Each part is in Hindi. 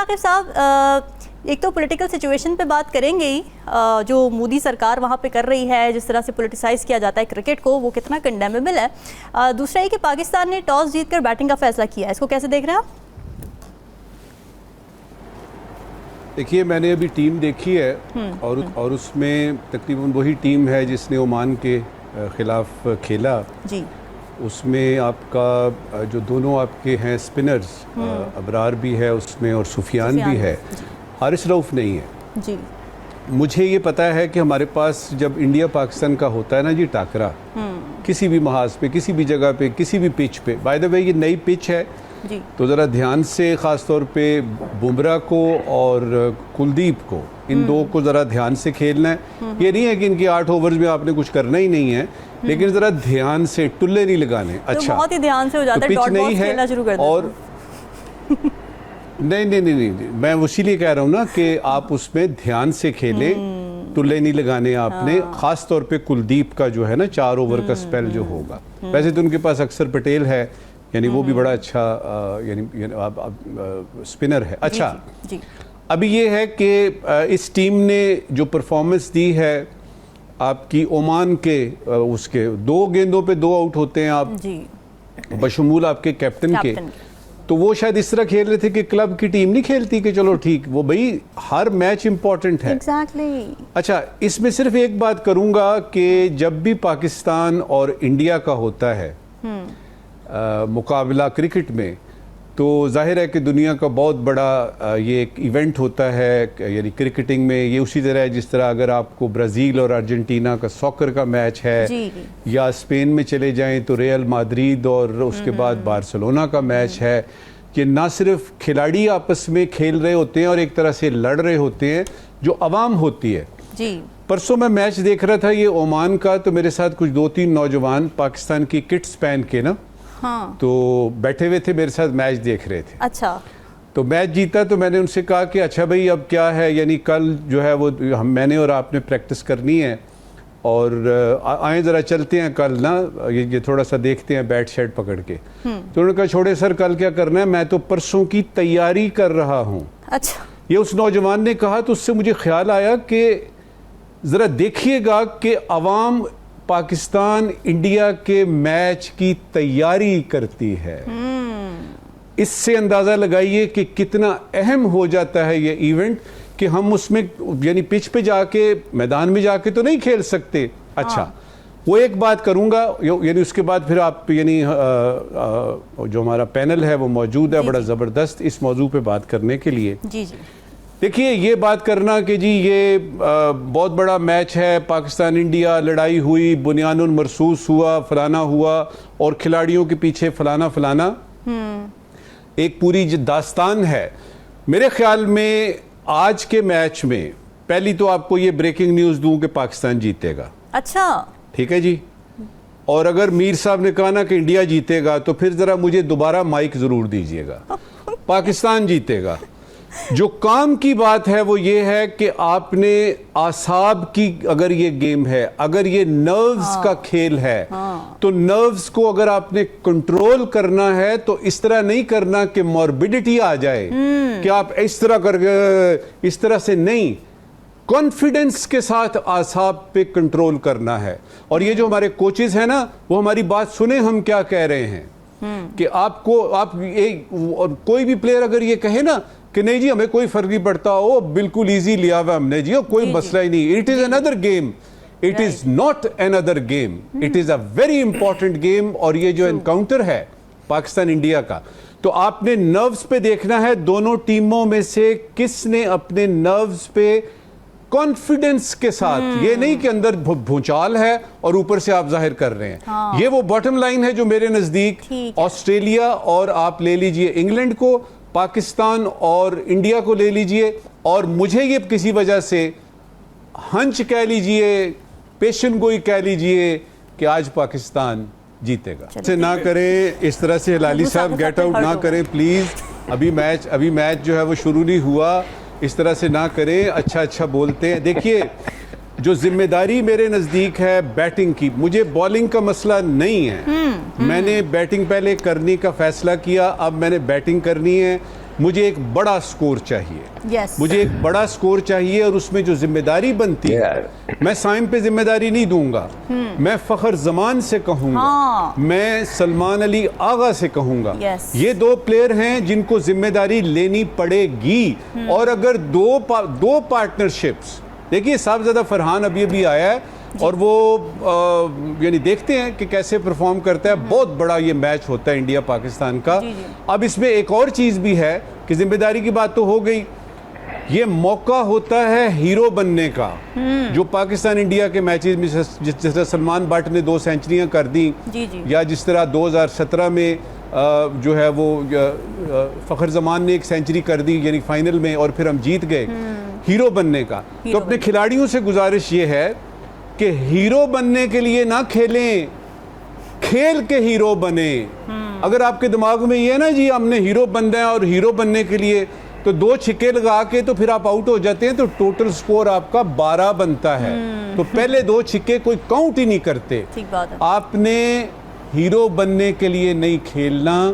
साकिब साहब, एक तो पॉलिटिकल सिचुएशन पे बात करेंगे ही, जो मोदी सरकार वहाँ पे कर रही है, जिस तरह से पॉलिटिसाइज किया जाता है क्रिकेट को, वो कितना कंडेमेबल है। दूसरा ये कि पाकिस्तान ने टॉस जीतकर बैटिंग का फैसला किया है, इसको कैसे देख रहे हैं आप? देखिए, मैंने अभी टीम देखी है और उसमें तकरीबन वही टीम है जिसने ओमान के खिलाफ खेला जी। उसमें आपका जो दोनों आपके हैं स्पिनर्स, अबरार भी है उसमें और सुफियान भी है, हारिस रऊफ नहीं है जी। मुझे ये पता है कि हमारे पास जब इंडिया पाकिस्तान का होता है ना जी टाकरा, किसी भी महाज पे, किसी भी जगह पे, किसी भी पिच पे, बाय द वे ये नई पिच है जी। तो ज़रा ध्यान से ख़ास तौर पे बुमराह को और कुलदीप को, इन दो को ज़रा ध्यान से खेलना है। ये नहीं है कि इनके 8 ओवर्स में आपने कुछ करना ही नहीं है, लेकिन ज़रा ध्यान से, टुल्ले नहीं लगाने। तो अच्छा, बहुत ही ध्यान से हो जाता है, डॉट बॉल खेलना शुरू कर देते हैं। और नहीं, मैं इसीलिए कह रहा हूँ ना कि आप उसमें ध्यान से खेलें, टुल्ले नहीं लगाने आपने। ख़ास तौर पे कुलदीप का जो है ना 4 ओवर का स्पेल जो होगा, वैसे तो उनके पास अक्सर पटेल है, यानी वो भी बड़ा अच्छा यानी स्पिनर है। अच्छा जी। अभी ये है कि इस टीम ने जो परफॉर्मेंस दी है आपकी ओमान के, उसके 2 गेंदों पे 2 आउट होते हैं आप जी, बशमूल आपके कैप्टन के, तो वो शायद इस तरह खेल रहे थे कि क्लब की टीम नहीं खेलती कि चलो ठीक, वो भाई हर मैच इंपॉर्टेंट है। Exactly. अच्छा, इसमें सिर्फ एक बात करूंगा कि जब भी पाकिस्तान और इंडिया का होता है मुकाबला क्रिकेट में, तो जाहिर है कि दुनिया का बहुत बड़ा ये एक इवेंट होता है, यानी क्रिकेटिंग में ये उसी तरह है जिस तरह अगर आपको ब्राज़ील और अर्जेंटीना का सॉकर का मैच है जी। या स्पेन में चले जाएं तो रियल माद्रिद और उसके बाद बार्सिलोना का मैच है, कि ना सिर्फ खिलाड़ी आपस में खेल रहे होते हैं और एक तरह से लड़ रहे होते हैं, जो अवाम होती है जी। परसों मैं मैच देख रहा था ये ओमान का, तो मेरे साथ कुछ 2-3 नौजवान पाकिस्तान की किट्स पहन के ना तो बैठे हुए थे, मेरे साथ मैच देख रहे थे। अच्छा, तो मैच जीता तो मैंने उनसे कहा कि अच्छा भाई अब क्या है, यानी कल जो है वो मैंने और आपने प्रैक्टिस करनी है और आए ज़रा चलते हैं कल ना, ये थोड़ा सा देखते हैं बैट शैट पकड़ के। तो उन्होंने कहा छोड़े सर कल क्या करना है, मैं तो परसों की तैयारी कर रहा हूँ। अच्छा, ये उस नौजवान ने कहा, तो उससे मुझे ख्याल आया कि ज़रा देखिएगा कि अवाम पाकिस्तान इंडिया के मैच की तैयारी करती है। इससे अंदाजा लगाइए कि कितना अहम हो जाता है ये इवेंट, कि हम उसमें यानी पिच पे जाके, मैदान में जाके तो नहीं खेल सकते। अच्छा, वो एक बात करूंगा, यानी उसके बाद फिर आप यानी जो हमारा पैनल है वो मौजूद है बड़ा ज़बरदस्त इस मौजू पे बात करने के लिए जी। देखिए, ये बात करना कि जी ये बहुत बड़ा मैच है, पाकिस्तान इंडिया लड़ाई हुई, बुनियानुल मरसूस हुआ, फलाना हुआ और खिलाड़ियों के पीछे फलाना एक पूरी दास्तान है। मेरे ख्याल में आज के मैच में पहली तो आपको ये ब्रेकिंग न्यूज़ दूं कि पाकिस्तान जीतेगा। अच्छा, ठीक है जी। और अगर मीर साहब ने कहा ना कि इंडिया जीतेगा, तो फिर ज़रा मुझे दोबारा माइक ज़रूर दीजिएगा। पाकिस्तान जीतेगा। जो काम की बात है वो ये है कि आपने आसाब की, अगर ये गेम है, अगर ये नर्व्स का खेल है तो नर्व्स को अगर आपने कंट्रोल करना है तो इस तरह नहीं करना कि मॉर्बिडिटी आ जाए कि आप इस तरह कर, इस तरह से नहीं, कॉन्फिडेंस के साथ आसाब पे कंट्रोल करना है। और ये जो हमारे कोचेस हैं ना, वो हमारी बात सुने हम क्या कह रहे हैं कि आपको कोई भी प्लेयर अगर ये कहे ना कि नहीं जी हमें कोई फर्क नहीं पड़ता, हो बिल्कुल इजी लिया हुआ हमने जी, कोई मसला ही नहीं, it is another game, it is not another game, it is a very important game. और ये जो एनकाउंटर है पाकिस्तान इंडिया का, तो आपने नर्व्स पे देखना है, दोनों टीमों में से किसने अपने नर्व्स पे कॉन्फिडेंस के साथ, ये नहीं कि अंदर भूचाल है और ऊपर से आप जाहिर कर रहे हैं। ये वो बॉटम लाइन है जो मेरे नजदीक ऑस्ट्रेलिया और आप ले लीजिए इंग्लैंड को, पाकिस्तान और इंडिया को ले लीजिए, और मुझे ये किसी वजह से हंच कह लीजिए, पेशन गोई कह लीजिए कि आज पाकिस्तान जीतेगा। से ना करें इस तरह से, लाली साहब गेट आउट ना करें प्लीज। अभी मैच जो है वो शुरू नहीं हुआ, इस तरह से ना करें। अच्छा बोलते हैं। देखिए, जो जिम्मेदारी मेरे नज़दीक है बैटिंग की, मुझे बॉलिंग का मसला नहीं है। मैंने बैटिंग पहले करने का फैसला किया, अब मैंने बैटिंग करनी है। मुझे एक बड़ा स्कोर चाहिए। Yes. मुझे एक बड़ा स्कोर चाहिए और उसमें जो जिम्मेदारी बनती है, मैं साइम पे जिम्मेदारी नहीं दूंगा, मैं फखर जमान से कहूंगा, मैं सलमान अली आगा से कहूंगा। Yes. ये दो प्लेयर हैं जिनको जिम्मेदारी लेनी पड़ेगी। और अगर दो पार्टनरशिप्स, देखिए साहबजादा फरहान अभी आया है और वो यानी देखते हैं कि कैसे परफॉर्म करता है। बहुत बड़ा ये मैच होता है इंडिया पाकिस्तान का। अब इसमें एक और चीज़ भी है कि जिम्मेदारी की बात तो हो गई, ये मौका होता है हीरो बनने का। जो पाकिस्तान इंडिया के मैचेस में जिस तरह सलमान बट ने 2 सेंचुरियां कर दी, या जिस तरह 2017 में जो है वो फ़खर जमान ने 1 सेंचुरी कर दी यानी फाइनल में, और फिर हम जीत गए। हीरो बनने का तो अपने खिलाड़ियों से गुजारिश ये है कि हीरो बनने के लिए ना खेलें, खेल के हीरो बने। अगर आपके दिमाग में ये है ना जी हमने हीरो बनना है और हीरो बनने के लिए तो 2 छिक्के लगा के तो फिर आप आउट हो जाते हैं, तो टोटल स्कोर आपका 12 बनता है। तो पहले 2 छिक्के कोई काउंट ही नहीं करते। ठीक बात है। आपने हीरो बनने के लिए नहीं खेलना,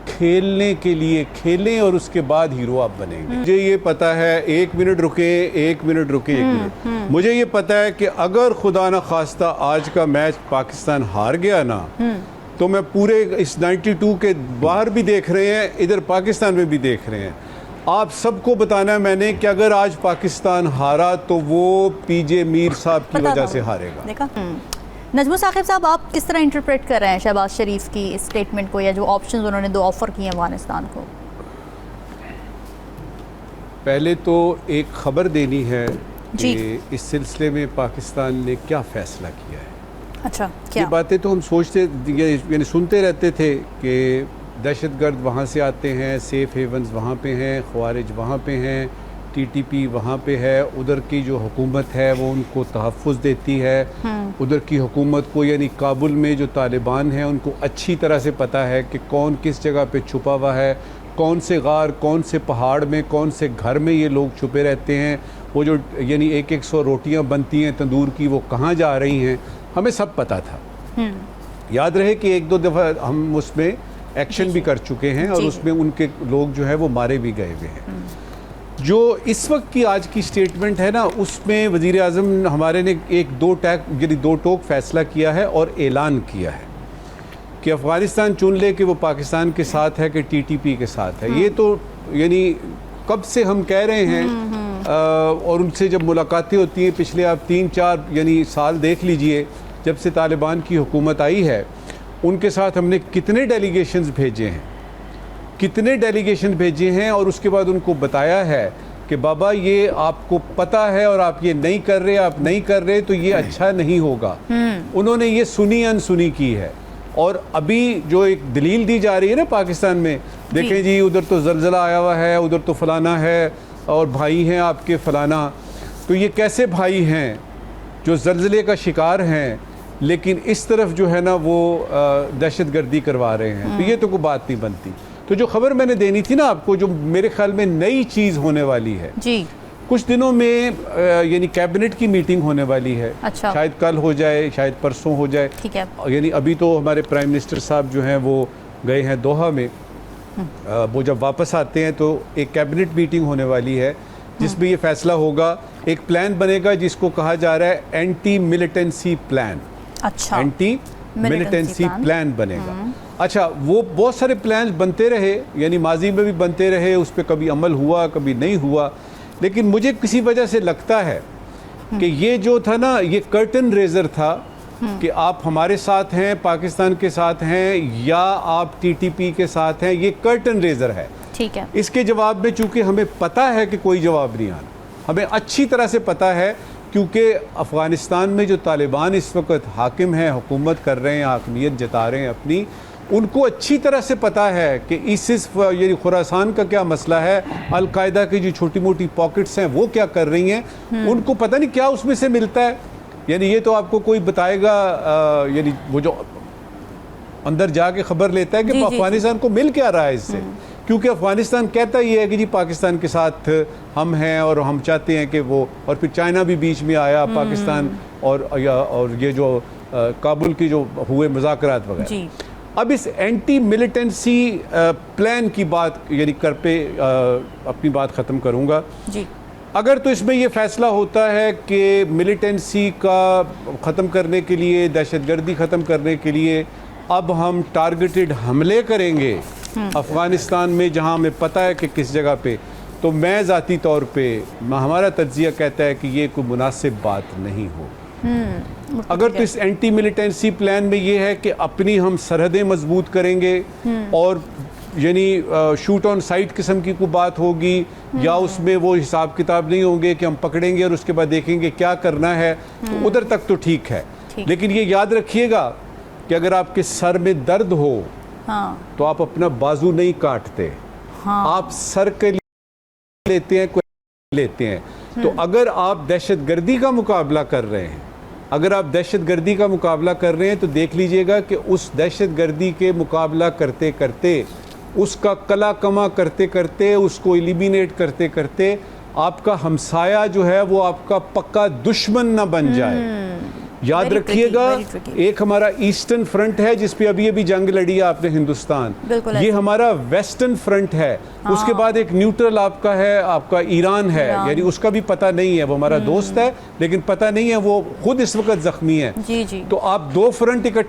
खेलने के लिए खेलें और उसके बाद हीरो आप बनेंगे। मुझे ये पता है, एक मिनट रुके। मुझे ये पता है कि अगर खुदा न खास्ता आज का मैच पाकिस्तान हार गया ना, तो मैं पूरे इस 92 के बाहर भी देख रहे हैं, इधर पाकिस्तान में भी देख रहे हैं, आप सबको बताना है मैंने कि अगर आज पाकिस्तान हारा तो वो पीजे मीर साहब की वजह से हारेगा। देखा। नजमुल साकिब साहब, आप किस तरह इंटरप्रेट कर रहे हैं शहबाज शरीफ की इस स्टेटमेंट को, या जो ऑप्शंस उन्होंने 2 ऑफर किए अफगानिस्तान को? पहले तो एक खबर देनी है कि इस सिलसिले में पाकिस्तान ने क्या फैसला किया है। अच्छा, क्या? ये बातें तो हम सोचते यानी सुनते रहते थे कि दहशतगर्द वहाँ से आते हैं, सेफ हेवन्स वहाँ पे हैं, ख्वारिज वहाँ पे हैं, टीटीपी वहाँ पे है, उधर की जो हुकूमत है वो उनको तहफ़्फ़ुज़ देती है। उधर की हुकूमत को यानी काबुल में जो तालिबान हैं उनको अच्छी तरह से पता है कि कौन किस जगह पे छुपा हुआ है, कौन से गार, कौन से पहाड़ में, कौन से घर में ये लोग छुपे रहते हैं। वो जो यानी 100 रोटियाँ बनती हैं तंदूर की, वो कहाँ जा रही हैं, हमें सब पता था। याद रहे कि 1-2 दफ़ा हम उसमें एक्शन भी कर चुके हैं और उसमें उनके लोग जो है वो मारे भी गए हुए हैं। जो इस वक्त की आज की स्टेटमेंट है ना, उसमें वज़ीर आज़म हमारे ने 2 टोक फैसला किया है और ऐलान किया है कि अफ़गानिस्तान चुन ले कि वो पाकिस्तान के साथ है कि टीटीपी के साथ है। ये तो यानी कब से हम कह रहे हैं और उनसे जब मुलाकातें होती हैं पिछले आप 3-4 यानी साल देख लीजिए, जब से तालिबान की हुकूमत आई है उनके साथ हमने कितने डेलीगेशंस भेजे हैं और उसके बाद उनको बताया है कि बाबा ये आपको पता है और आप ये नहीं कर रहे तो ये अच्छा नहीं होगा। उन्होंने ये सुनी अनसुनी की है। और अभी जो एक दलील दी जा रही है ना पाकिस्तान में, देखें जी उधर तो ज़लज़ला आया हुआ है, उधर तो फलाना है और भाई हैं आपके फलाना। तो ये कैसे भाई हैं जो ज़लज़ले का शिकार हैं लेकिन इस तरफ जो है ना वो दहशतगर्दी करवा रहे हैं? तो ये तो कोई बात नहीं बनती। तो जो खबर मैंने देनी थी ना आपको, जो मेरे ख्याल में नई चीज़ होने वाली है जी, कुछ दिनों में यानी कैबिनेट की मीटिंग होने वाली है। अच्छा। शायद कल हो जाए, शायद परसों हो जाए। ठीक है। यानी अभी तो हमारे प्राइम मिनिस्टर साहब जो हैं वो गए हैं दोहा में। वो जब वापस आते हैं तो एक कैबिनेट मीटिंग होने वाली है जिसमें ये फैसला होगा। एक प्लान बनेगा जिसको कहा जा रहा है एंटी मिलिटेंसी प्लान। अच्छा। एंटी मिलिटेंसी प्लान बनेगा। अच्छा, वो बहुत सारे प्लान बनते रहे, यानी माजी में भी बनते रहे, उस पर कभी अमल हुआ कभी नहीं हुआ, लेकिन मुझे किसी वजह से लगता है कि ये जो था ना, ये कर्टन रेजर था कि आप हमारे साथ हैं, पाकिस्तान के साथ हैं, या आप टीटीपी के साथ हैं। ये कर्टन रेजर है। ठीक है। इसके जवाब में चूंकि हमें पता है कि कोई जवाब नहीं आना, हमें अच्छी तरह से पता है, क्योंकि अफ़गानिस्तान में जो तालिबान इस वक्त हाकिम हैं, हुकूमत कर रहे हैं, हाकमियत जता रहे हैं अपनी, उनको अच्छी तरह से पता है कि ISIS यानी खुरासान का क्या मसला है, अल-कायदा की जो छोटी मोटी पॉकेट्स हैं वो क्या कर रही हैं, उनको पता नहीं क्या उसमें से मिलता है। यानी ये तो आपको कोई बताएगा, यानी वो जो अंदर जाके खबर लेता है कि अफ़गानिस्तान को मिल क्या रहा है इससे, क्योंकि अफ़गानिस्तान कहता ही है कि जी पाकिस्तान के साथ हम हैं और हम चाहते हैं कि वो, और फिर चाइना भी बीच में आया, पाकिस्तान और ये जो काबुल की जो हुए मुज़ाकरात वगैरह। अब इस एंटी मिलिटेंसी प्लान की बात यानी अपनी बात ख़त्म करूँगा जी। अगर तो इसमें यह फैसला होता है कि मिलिटेंसी का ख़त्म करने के लिए, दहशतगर्दी ख़त्म करने के लिए अब हम टारगेटेड हमले करेंगे अफ़गानिस्तान में, जहां हमें पता है कि किस जगह पे, तो मैं ज़ाती तौर पे हमारा तज्ज़िया कहता है कि ये कोई मुनासिब बात नहीं हो। अगर तो इस एंटी मिलिटेंसी प्लान में ये है कि अपनी हम सरहदें मजबूत करेंगे और यानी शूट ऑन साइट किस्म की कोई बात होगी, या उसमें वो हिसाब किताब नहीं होंगे कि हम पकड़ेंगे और उसके बाद देखेंगे क्या करना है, तो उधर तक तो ठीक है। लेकिन ये याद रखिएगा कि अगर आपके सर में दर्द हो तो आप अपना बाजू नहीं काटते, आप सर के लिए लेते हैं, कोई लेते हैं। तो अगर आप दहशतगर्दी का मुकाबला कर रहे हैं, अगर आप दहशतगर्दी का मुकाबला कर रहे हैं, तो देख लीजिएगा कि उस दहशतगर्दी के मुकाबला करते करते, उसका कला कमा करते करते, उसको एलिमिनेट करते करते आपका हमसाया जो है वो आपका पक्का दुश्मन ना बन जाए। याद रखिएगा, एक हमारा ईस्टर्न फ्रंट है जिस पे अभी अभी जंग लड़ी है आपने हिंदुस्तान, ये हमारा वेस्टर्न फ्रंट है। उसके बाद एक न्यूट्रल आपका है, आपका ईरान है, यानी उसका भी पता नहीं है, वो हमारा दोस्त है लेकिन पता नहीं है, वो खुद इस वक्त जख्मी है। जी जी। तो आप दो फ्रंट इकट्ठे